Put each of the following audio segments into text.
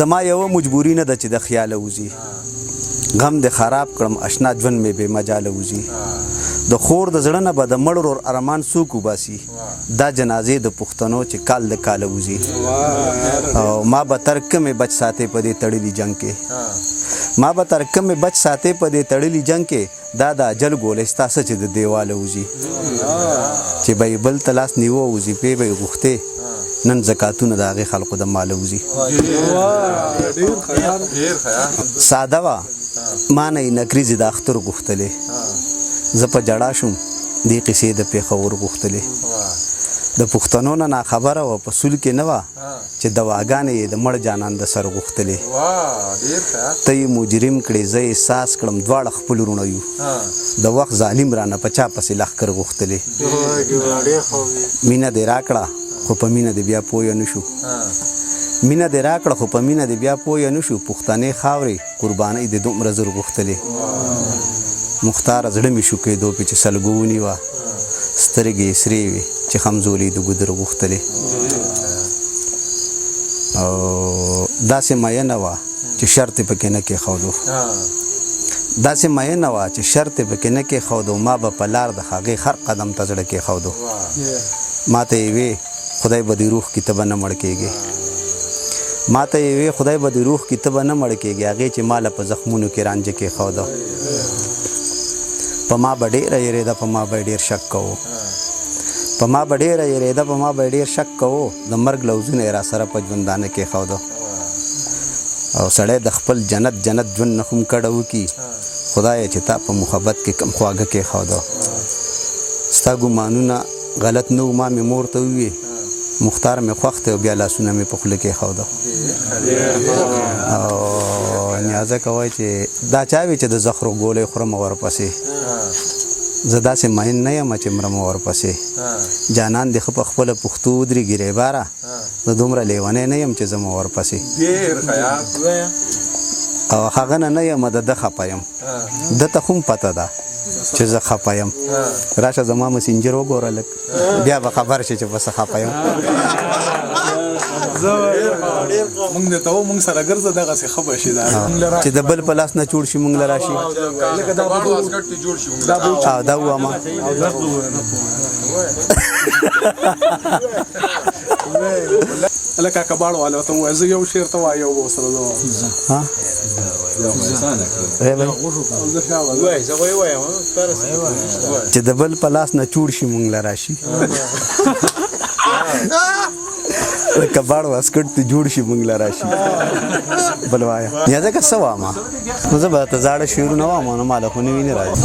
زما یوه مجبوري نه ده چې د خیاله وځي غم د خراب کړم اشنا ژوند مې بې مجاله وځي د خور د زړه نه به د مړ ورور ارمان څوک وباسي دا جنازې د پښتنو چې کال د کاله وځي او ما به تر کومې بچ ساتې په دې تړلي جنګ کې ما به تر کومې بچ ساتې په دې تړلي جنګ کې دا د اجل ګولۍ ستا څه چې د دیواله وځي چې به یې بل ته لاس نیوه وظیفې به یې غوښتې نن زکاتونه د هغې خلقو د ماله وځي ساده وه ما نه یې نکریزې د اختر غوښتلې زه په جړا شوم دې قصې د پېښور غوښتلې د پښتنو نه ناخبره وه په سول کې نه وه چې دواګانې یې د مړ جانان د سر غوښتلې ته یې مجرم کړې زه احساس کړم دواړه خپل وروڼه یو د وخت ظالم رانه په چا پسې لښکر غوښتلې مینه دې راکړه خو په مینه دې بیا پویه نه شو مینه دې راکړه خو په مینه دې بیا پویه نه شو پښتنې خاورې قربانۍ دې دومره زر غوښتلې مختاره زړه مې شو کېدو پې چې سلګو ونیوه سترګې یې سرې وې چې خمزولې د ګودر غوښتلې او داسې مینه وه چې شرط یې پکې نه کېښودو داسې مینه وه چې شرط یې پکې نه کېښودو ما به په لار د هغې هر قدم ته زړه کېښودو ما ته یې وې خدای به دې روح کې ته به نه مړ کېږې ما ته یې وې خدای به دې روح کې ته به نه مړ کېږې هغې چې ما له په زخمونو کې رانجه کېښوده په ما به ډېره یېرېده په ما به یې ډېر شک کوو په ما به ډېره یېرېده په ما به یې ډېر شک کوو د مرګ لوظونه یې را سره په ژوندانه کېښوده او سړی د خپل جنت ژوند نه هم کډه وکړي خدایه چې تا په محبت کې کم خواږه کېښوده ستا ګمانونه غلط نه و ما مې مور ته وویې مختار مې خوښ دی او بیا لاسونه مې په خوله کېښوده او نیازه کوی چې دا چا وي چې د زخرو ګولۍ خورم ورپسې زه داسې مین نه یم چې مرم ورپسې جانان دې ښه په خپله پښتو ودرېږي ریباره زه دومره لیونی نه یم چې زه م ورپسې او هغه نه یم د ده خفه یم ده ته خو پته ده چې زه خفه یم راشه زما مسینجر وګوره لږ بیا به خبر شي چې بس خفه یم مونږ د ته مونږ سره ګرځه دغسې ښه به شي چې د بل په لاس نه چوړ شي مونږ له راشي دا وواما لکه کباړ والا ته ووایه زه یو شعر ته وایه یو به ورسره زه چې د بل په لاس نه چوړ شي مونږ له راشي د کباړ واسکټ ته جوړ شي مونږ له راشي بل وایه یا ځکه څه واما نو زه به ته زاړه شعرونه واما نو ماله خو نوي نه راځي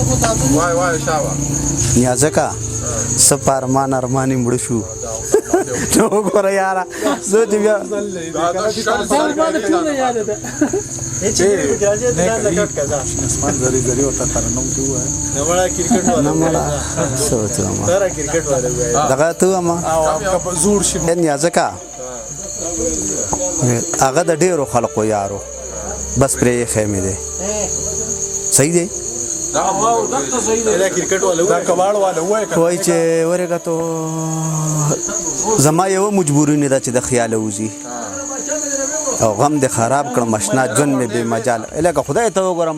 یا ځکه څه په ارمان ارمان یې مړه شو نو وګوره یاره زه چې بیا دغه ته واما زوړ شي یا ځکه هغه د ډېرو خلقو یارو بس پرې ایښی مې دی صحیح دی وایي چې ورېږه تو زما یوه مجبوري نه ده چې د خیاله وځي او غم دې خراب کړم اشنا ژوند مې بې مجال لکه خدای ته وګورم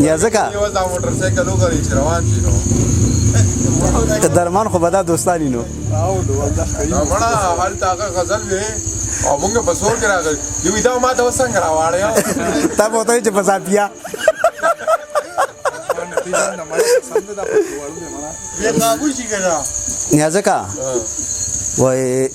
یا ځکه درمان خو به دا دوستانی نو او مونږ په سور کې راغلی یو دا ما ته څنګه راواړی تا به ورته وایي چې په ساپیا یا ځکه وایي